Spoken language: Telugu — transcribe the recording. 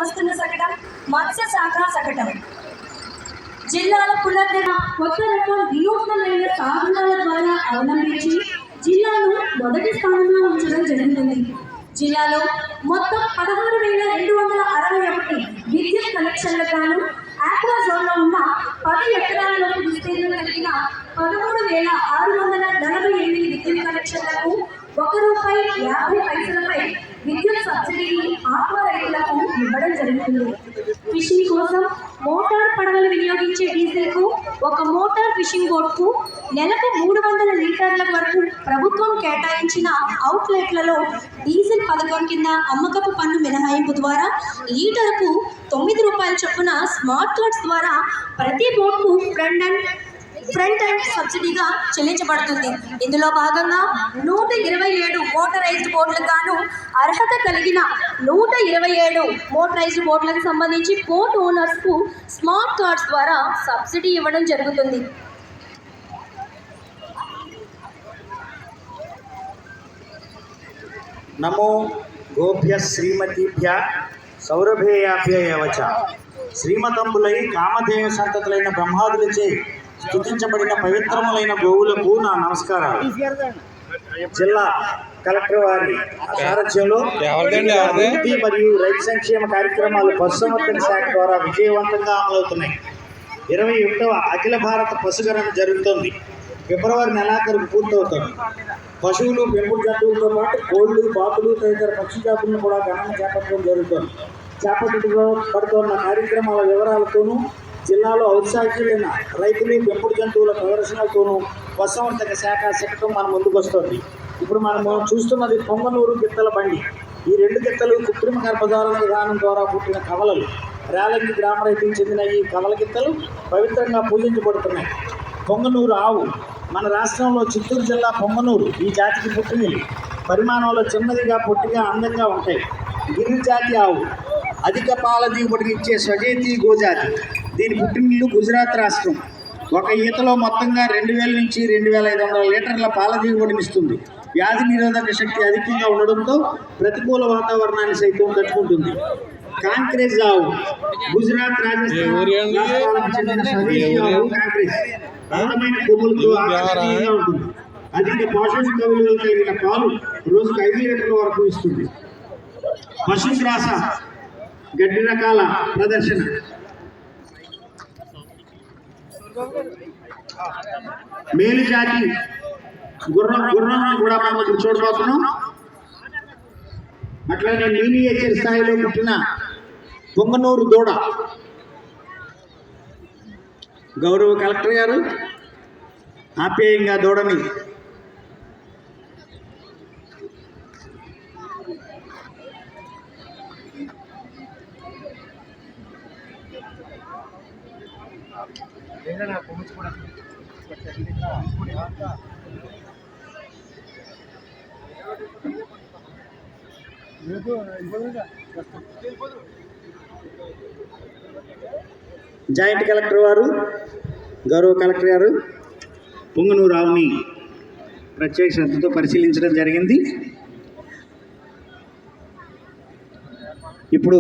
వస్తున్న శకటం మత్స్య శాఖ శకటం. జిల్లాల పునర్నిర్మాణ కొత్త రకం వినూత్నమైన సాధనాల ద్వారా అవలంబించి జిల్లాను మొదటి స్థానంలో ఉంచడం జరుగుతుంది. జిల్లాలో మొత్తం 16,261 విద్యుత్ కనెక్షన్లకు గాను ఆక్వా జోన్లో ఉన్న 10 ఎకరాలలోపు విస్తీర్ణం కలిగిన 13,648 విద్యుత్ కనెక్షన్లకు ₹1.50 విద్యుత్ సబ్సిడీని ఆక్వా రైతులకు ఇవ్వడం జరుగుతుంది. ఫిషింగ్ కోసం మోటార్ పడవలు వినియోగించే డీజిల్కు ఒక మోటార్ ఫిషింగ్ బోట్కు నెలకు 300 లీటర్ల వరకు ప్రభుత్వం కేటాయించిన అవుట్లెట్లలో డీజిల్ పథకం కింద అమ్మకపు పన్ను మినహాయింపు ద్వారా లీటర్కు ₹9 చొప్పున స్మార్ట్ కార్డ్స్ ద్వారా ప్రతి బోట్కు ఫ్రంట్ ఎండ్ సబ్సిడీగా చెల్లించబడుతుంది. ఇందులో భాగంగా 127 మోటరైజ్డ్ బోట్లకు గాను అర్హత కలిగిన 127 మోటరైజ్డ్ బోట్లకు సంబంధించి పోర్ట్ ఓనర్స్కు స్మార్ట్ కార్డ్స్ ద్వారా సబ్సిడీ ఇవ్వడం జరుగుతుంది. నమో గోభ్య శ్రీమతిభ్య సౌరభేయాభ్యయవచ. శ్రీమతంబులై కామధేయ సంతతులైన బ్రహ్మాదులచే స్తుతించబడిన పవిత్రములైన గోవులకు నా నమస్కారాలు. జిల్లా కలెక్టర్ వారి సారథ్యంలో అభివృద్ధి మరియు రైతు సంక్షేమ కార్యక్రమాలు పశుసంవర్ధక శాఖ ద్వారా విజయవంతంగా అమలవుతున్నాయి. 21వ అఖిల భారత పశుగణన జరుగుతోంది. ఫిబ్రవరి నెలాఖరుకు పూర్తవుతుంది. పశువులు, పెంపుడు జంతువులతో పాటు కోళ్లు, బాతులు తదితర పక్షి జాతులను కూడా గణన చేపట్టడం జరుగుతుంది. చేపట్టబడుతున్న కార్యక్రమాల వివరాలతోనూ జిల్లాలో ఔత్సాహికులైన రైతులు, పెంపుడు జంతువుల ప్రదర్శనలతోనూ పశుసంవర్ధక శాఖ శకటం మన ముందుకు వస్తుంది. ఇప్పుడు మనం చూస్తున్నది పొంగనూరు గిత్తల బండి. ఈ 2 గిత్తలు కృత్రిమ గర్భధారణ విధానం ద్వారా పుట్టిన కవలలు. రేలంగి గ్రామ రైతులకు చెందిన ఈ కవల గిత్తలు పవిత్రంగా పూజించబడుతున్నాయి. పొంగనూరు ఆవు మన రాష్ట్రంలో చిత్తూరు జిల్లా పొంగనూరు ఈ జాతికి పుట్టినవి. పరిమాణంలో చిన్నదిగా, పొట్టిగా, అందంగా ఉంటాయి. గిరి జాతి ఆవు అధిక పాల దిగుబడిని ఇచ్చే స్వజేతి గోజాతి. దీని పుట్టినిల్లు గుజరాత్ రాష్ట్రం. ఒక ఈతలో మొత్తంగా 2,000 నుంచి 2,500 లీటర్ల పాల దిగుబడినిస్తుంది. వ్యాధి నిరోధక శక్తి అధికంగా ఉండడంతో ప్రతికూల వాతావరణాన్ని సైతం తట్టుకుంటుంది. కాంక్రేజ్ ఆవు గుజరాత్, రాజస్థాన్ రాష్ట్రాలకు చెందిన స్వదేశీ ఆవు కాంక్రేజ్. అందమైన కొమ్ములతో ఆకర్షణీయంగా ఉంటుంది. అధిక పోషక విలువలు కలిగిన పాలు రోజుకు 5 లీటర్ల వరకు ఇస్తుంది. పశుగ్రాస గడ్డి రకాల ప్రదర్శన. మేలు జాతి గుర్రం కూడా మనం ఇక్కడ చూడబోతున్నాం. అట్లానే మినియేచర్ స్థాయిలో పుట్టిన పొంగనూరు దూడ. గౌరవ కలెక్టర్ గారు ఆప్యాయంగా దూడని జాయింట్ కలెక్టర్ వారు, గౌరవ కలెక్టర్ గారు పొంగనూరు ఆవుని ప్రత్యేక శ్రద్ధతో పరిశీలించడం జరిగింది. ఇప్పుడు